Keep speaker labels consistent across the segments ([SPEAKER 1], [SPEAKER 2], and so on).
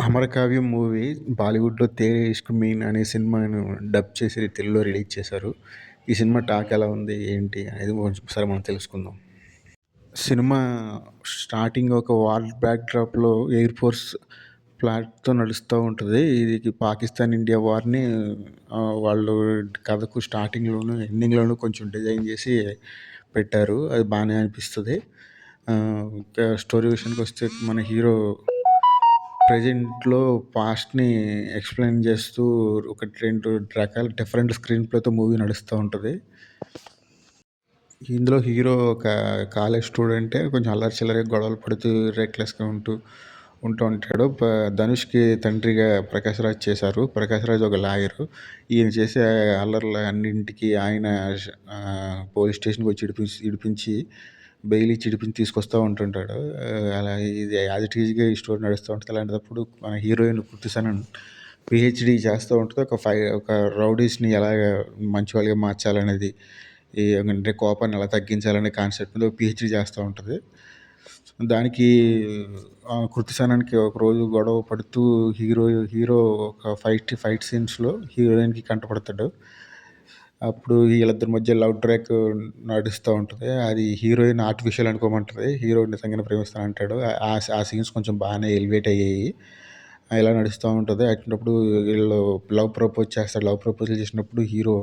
[SPEAKER 1] 'అమరకావ్యం' movie బాలీవుడ్‌లో 'తేరే ఇష్క్ mean' అనే సినిమాను డబ్ చేసి తెలుగులో రిలీజ్ చేశారు. ఈ సినిమా టాక్ ఎలా ఉంది? ఏంటి? అనేది కొంచెం ఒకసారి మనం తెలుసుకుందాం. సినిమా స్టార్టింగ్ ఒక వార్ బ్యాక్‌డ్రాప్‌లో ఎయిర్ ఫోర్స్ ఫ్లాగ్‌తో నడుస్తూ ఉంటది. ఇది పాకిస్తాన్, ఇండియా వార్‌ని వాళ్ళు కథకు స్టార్టింగ్‌లోను, ఎండింగ్‌లోను కొంచెం డిజైన్ చేసి పెట్టారు. అది బానే అనిపిస్తది. ఇంకా స్టోరీ విషయానికొస్తే మన హీరో ప్రెజెంట్‌లో పాస్ట్‌ని ఎక్స్‌ప్లెయిన్ చేస్తూ ఒకటి 2 రకాల డిఫరెంట్ స్క్రీన్ ప్లేతో మూవీ నడుస్తూ ఉంటది. ఇందులో హీరో ఒక కాలేజ్ స్టూడెంటే కొంచెం అల్లరి చిల్లరగా గొడవలు పడుతూ రెక్లెస్‌గా ఉంటూ ఉంటాడు. ధనుష్‌కి తండ్రిగా ప్రకాష్ రాజ్ చేశారు. ప్రకాష్ రాజ్ ఒక లాయరు. ఈయన చేసే అల్లర్లు అన్నింటికి ఆయన పోలీస్ స్టేషన్‌కి వచ్చి ఇడిపించి బెయిల్ ఇచ్చి తీసుకొస్తా ఉంటుంటాడు. అలా ఇది యాజ్ ఇట్ ఈజ్‌గా ఈ స్టోరీ నడుస్తూ ఉంటది. అలాంటప్పుడు మన హీరోయిన్ కృతి సనన్ పీహెచ్‌డీ చేస్తూ ఉంటది. ఒక రౌడీస్‌ని ఎలాగా మంచి వాళ్ళుగా మార్చాలనేది, అంటే కోపాన్ని ఎలా తగ్గించాలనే కాన్సెప్ట్ మీద పీహెచ్‌డీ చేస్తూ ఉంటది. దానికి కృతి సనన్‌కి ఒకరోజు గొడవ పడుతూ హీరో హీరో ఒక ఫైట్ సీన్స్‌లో హీరోయిన్‌కి కంటపడతాడు. అప్పుడు వీళ్ళిద్దరి మధ్య లవ్ ట్రాక్ నడుస్తూ ఉంటది. అది హీరోయిన్ ఆర్టిఫిషియల్ అనుకోమంటది. హీరో నిజంగానే ప్రేమిస్తానంటాడు. ఆ సీన్స్ కొంచెం బాగానే ఎలివేట్ అయ్యాయి. ఇలా నడుస్తూ ఉంటది. అటువంటప్పుడు వీళ్ళు లవ్ ప్రపోజ్ చేస్తాడు. లవ్ ప్రపోజల్ చేసినప్పుడు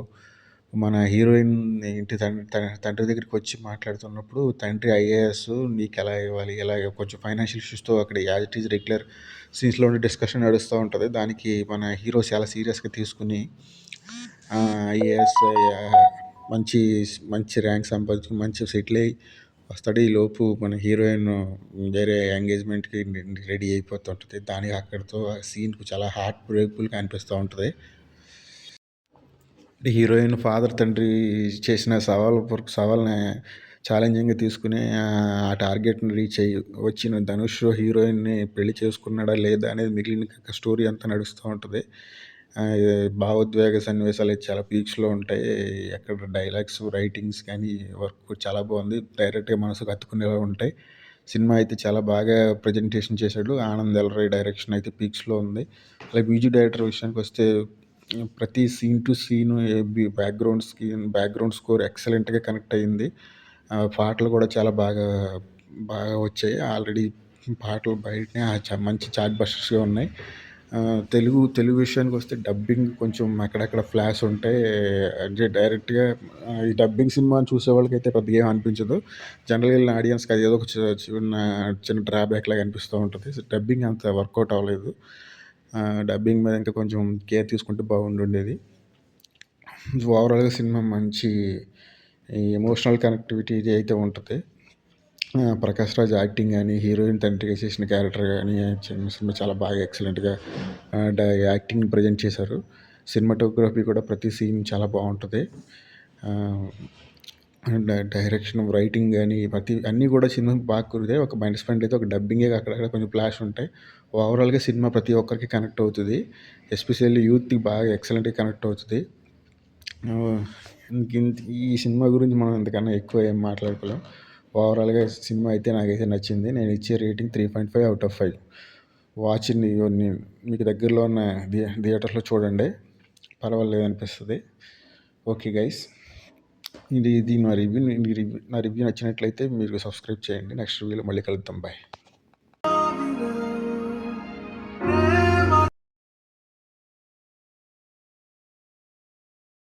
[SPEAKER 1] మన హీరోయిన్ ఇంటి తండ్రి దగ్గరికి వచ్చి మాట్లాడుతున్నప్పుడు, తండ్రి ఐఏఎస్ నీకెలా ఇవ్వాలి? ఇలాగ కొంచెం ఫైనాన్షియల్ ఇష్యూస్‌తో అక్కడ యాజ్ ఇట్ ఈజ్ రెగ్యులర్ సీన్స్‌లో ఉండే డిస్కషన్ నడుస్తూ ఉంటది. దానికి మన హీరో చాలా సీరియస్‌గా తీసుకొని ఐఏఎస్ మంచి మంచి ర్యాంక్ సంపాదించుకొని మంచిగా సెటిల్ అయ్యి వస్తాడు. ఈలోపు మన హీరోయిన్ వేరే ఎంగేజ్మెంట్‌కి రెడీ అయిపోతుంటది. దానికి అక్కడితో ఆ సీన్ చాలా హార్ట్ బ్రేకబుల్‌గా అనిపిస్తూ ఉంటది. హీరోయిన్ ఫాదర్ తండ్రి చేసిన సవాల్ని ఛాలెంజింగ్‌గా తీసుకొని ఆ టార్గెట్‌ని రీచ్ అయ్యి వచ్చిన ధనుష్ హీరోయిన్‌ని పెళ్లి చేసుకున్నాడా లేదా అనేది మిగిలిన స్టోరీ అంతా నడుస్తూ ఉంటది. భావోద్వేగ సన్నివేశాలు అయితే చాలా పీక్స్‌లో ఉంటాయి. ఎక్కడ డైలాగ్స్, రైటింగ్స్ కానీ వర్క్ చాలా బాగుంది. డైరెక్ట్‌గా మనసుకు హత్తుకునేలా ఉంటాయి. సినిమా అయితే చాలా బాగా ప్రజెంటేషన్ చేశాడు. ఆనంద్ ఎల్రై డైరెక్షన్ అయితే పీక్స్‌లో ఉంది. అలాగే మ్యూజిక్ డైరెక్టర్ విషయానికొస్తే ప్రతి scene to scene background score ఎక్సలెంట్‌గా కనెక్ట్ అయింది. పాటలు కూడా చాలా బాగా బాగా వచ్చాయి. ఆల్రెడీ పాటలు బయటనే మంచి చార్ట్ బస్టర్స్‌గా ఉన్నాయి. తెలుగు విషయానికొస్తే డబ్బింగ్ కొంచెం అక్కడక్కడ ఫ్లాష్ ఉంటాయి. అంటే డైరెక్ట్‌గా ఈ డబ్బింగ్ సినిమాని చూసేవాళ్ళకైతే పెద్దగా ఏం అనిపించదు. జనరల్‌గా ఎళ్ళిన ఆడియన్స్‌కి అది ఏదో ఒక చిన్న డ్రాబ్యాక్ లాగా అనిపిస్తూ ఉంటది. డబ్బింగ్ అంత వర్కౌట్ అవ్వలేదు. డబ్బింగ్ మీద ఇంకా కొంచెం కేర్ తీసుకుంటే బాగుండుండేది. ఓవరాల్‌గా సినిమా మంచి ఎమోషనల్ కనెక్టివిటీ అయితే ఉంటది. ప్రకాష్ రాజ్ యాక్టింగ్ గానీ, హీరోయిన్ తండ్రిగా చేసిన క్యారెక్టర్ గానీ, సినిమా చాలా బాగా ఎక్సలెంట్‌గా యాక్టింగ్‌ని ప్రెజెంట్ చేశారు. సినిమాటోగ్రఫీ కూడా ప్రతి సీన్ చాలా బావుంటది. డైరెక్షన్, రైటింగ్ గానీ అన్నీ కూడా సినిమాకి బాగా కుదిరాయి. ఒక మైనస్ పాయింట్ అయితే ఒక డబ్బింగే అక్కడక్కడ కొంచెం ఫ్లాష్ ఉంటాయి. ఓవరాల్‌గా సినిమా ప్రతి ఒక్కరికి కనెక్ట్ అవుతది. ఎస్పెషల్లీ యూత్‌కి బాగా ఎక్సలెంట్‌గా కనెక్ట్ అవుతది. ఈ సినిమా గురించి మనం ఇంతకన్నా ఎక్కువ ఏం మాట్లాడుకోలేం. ఓవరాల్‌గా సినిమా అయితే నాకైతే నచ్చింది. నేను ఇచ్చే రేటింగ్ 3.5/5. వాచ్‌ని మీకు దగ్గరలో ఉన్న థియేటర్‌లో చూడండి. పర్వాలేదనిపిస్తది. Okay guys. ఇది నా రివ్యూ నచ్చినట్లయితే మీరు సబ్స్క్రైబ్ చేయండి. నెక్స్ట్ రివ్యూలో మళ్ళీ కలుద్దాం. బాయ్.